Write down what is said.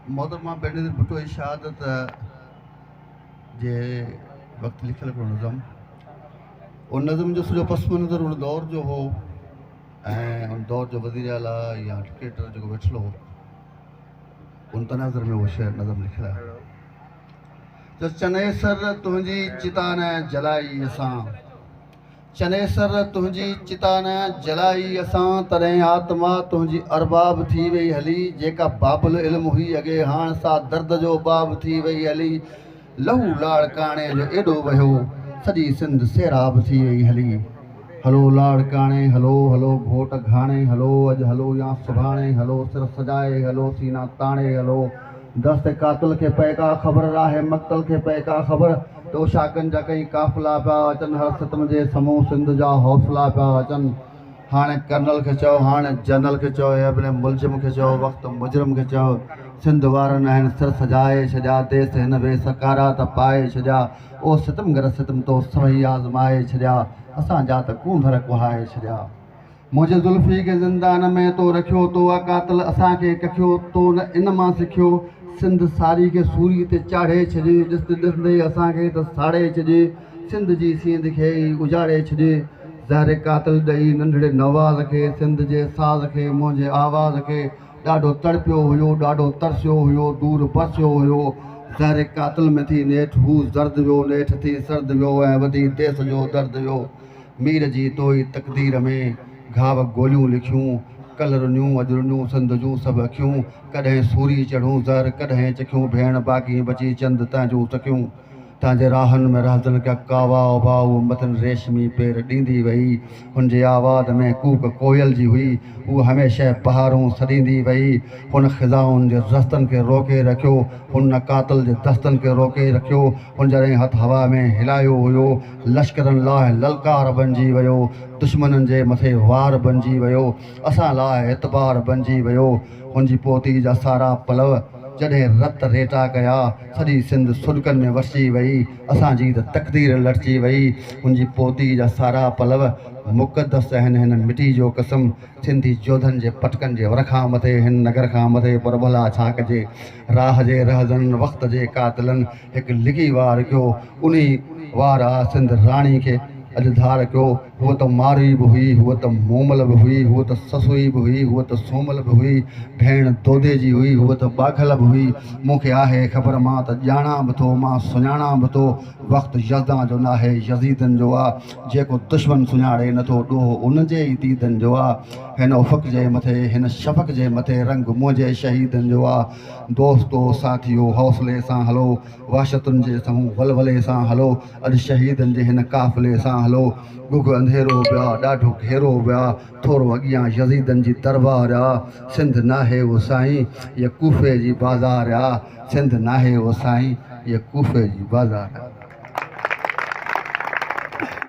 मोहतरमा बेनज़ीर भुट्टो जी शहादत जे वक़्तु लिखियलु हिकिड़ो नज़म, उन नज़म जो सॼो पस मंज़र उन दौर जो हो ऐं उन दौर जो वज़ीर आला या क्रिकेटर जेको वेठल हो उन तनाज़ुर में उहो शेर नज़म लिखियलु आहे। त चने सर तुंहिंजी चिता न जलाई असां, चने सर तुंहिंजी चिता न जलाई असां, तॾहिं आत्मा तुंहिंजी अरबाब थी वई हली, जेका बाबुल इल्मु हुई अॻे हाणे सा दर्द जो बाब थी वई हली। लहू लाड़काणे जो एॾो वहियो सॼी सिंध सैराब थी वई हली। हलो लाड़काणे हलो, हलो घोट घाणे हलो, अॼु हलो या सुभाणे हलो, सिर सजाए हलो सीना ताणे हलो। दस्त कातिल खे पए का ख़बर, राह मक़तल खे पए का ख़बर, तो शाकनि जा कई काफ़िला पिया अचनि, हर सितम जे समूह सिंध जा हौसला पिया अचनि। हाणे कर्नल खे चओ, हाणे जनरल खे चओ, इब्न मुलज़िम खे चओ, वक़्तु मुजरिम खे चओ, सिंध वारनि आहिनि सिर सजाए छॾिया, देस हिन वे सकारा त पाए छॾिया। ओ सितमगर सितम तो सभई आज़माए छॾिया, असांजा त कूंधर कुहाए छॾिया। मुंहिंजे ज़ुल्फ़ी खे ज़िंदान में तो रखियो, तो अकातिल असांखे कखियो, तो न इन मां सिखियो। सिंध सारी खे सूरी ते चाढ़े छॾे, ॾिसंदे ॾिसंदे असांखे त साड़े छॾे, सिंध जी सींध खे ई उजाड़े छॾे। ज़हर कातिल ॾेई नंढड़े नवाज़ खे, सिंध जे साज़ खे, मुंहिंजे आवाज़ खे ॾाढो तड़पियो हुयो, ॾाढो तरसियो हुयो, दूर बरसियो हुयो। ज़हर कातिल में थी नेठि हू ज़र्द वियो, नेठि थी सर्द वियो ऐं वधी देस जो दर्द वियो। मीर जी तोई तक़दीर में घाव गोलियूं लिखियूं, कल्ह रुनियूं अॼु रुनियूं सिंध जूं सभु अखियूं। कॾहिं सूरी चढ़ूं ज़हर कॾहिं चखियूं, भेण बाक़ी बची चंद तंहिंजूं सखियूं। तव्हांजे राहनि में रहजनि क्या कावा उबा, उहो मथनि रेशमी पेर ॾींदी वई। हुनजे आवाज़ में कूक कोयल जी हुई, उहा हमेशह पहाड़ूं सॾींदी वई। हुन ख़िज़ाउनि जे रस्तनि खे रोके रखियो, हुन कातिल जे दस्तनि खे रोके रखियो। हुन जॾहिं हथु हवा में हिलायो हुयो, लश्करनि लाइ ललकार बणिजी वियो, दुश्मननि जे मथे वार बणिजी वियो, असां लाइ एतबार बणिजी वियो। हुनजी पोती जा सारा पलव जॾहिं रत रेटा कया, सॼी सिंध सुॾकनि में वसिजी वई, असांजी त तक़दीर लटिजी वई। हुनजी पोती जा सारा पलव मुक़दस आहिनि हिन मिटी जो कसम, सिंधी जोधनि जे पटकनि जे वर खां मथे, हिन नगर खां मथे, पर भला छा कजे। राह जे रहजनि वक़्त जे कातिलनि हिकु लिकी वार कयो, उन वार आ सिंध राणी खे अॼु धार कयो। हूअ त मारी बि हुई, हूअ त मोमल बि हुई, हूअ त ससुई बि हुई, हूअ त सोमल बि हुई, भेण दोदे जी हुई, हूअ त बाघल बि हुई। मूंखे आहे ख़बर, मां त ॼाणा बि थो, मां सुञाणा बि थो, वक़्तु यज़दा जो न आहे यज़ीदनि जो आहे। जेको दुश्मन सुञाणे नथो, ॾोह उन जे ई दीदनि जो आहे। हिन उफ़क़ जे मथे, हिन शफ़क़ जे मथे रंग मुंहिंजे शहीदनि जो आहे। दोस्तो साथियो हौसले सां हलो, वहशतुनि जे साम्हूं वलवले सां हलो, अॼु शहीदनि जे हिन काफ़िले सां हलो। गुग अंधेरो पिया ॾाढो घेरो पिया, थोरो अॻियां यज़ीदनि जी दरबार आहे। सिंध नाहे उहो साईं, इहा कूफ़े जी बाज़ार आहे। सिंध नाहे उहो साईं, इहा कूफ़े जी बाज़ार आहे।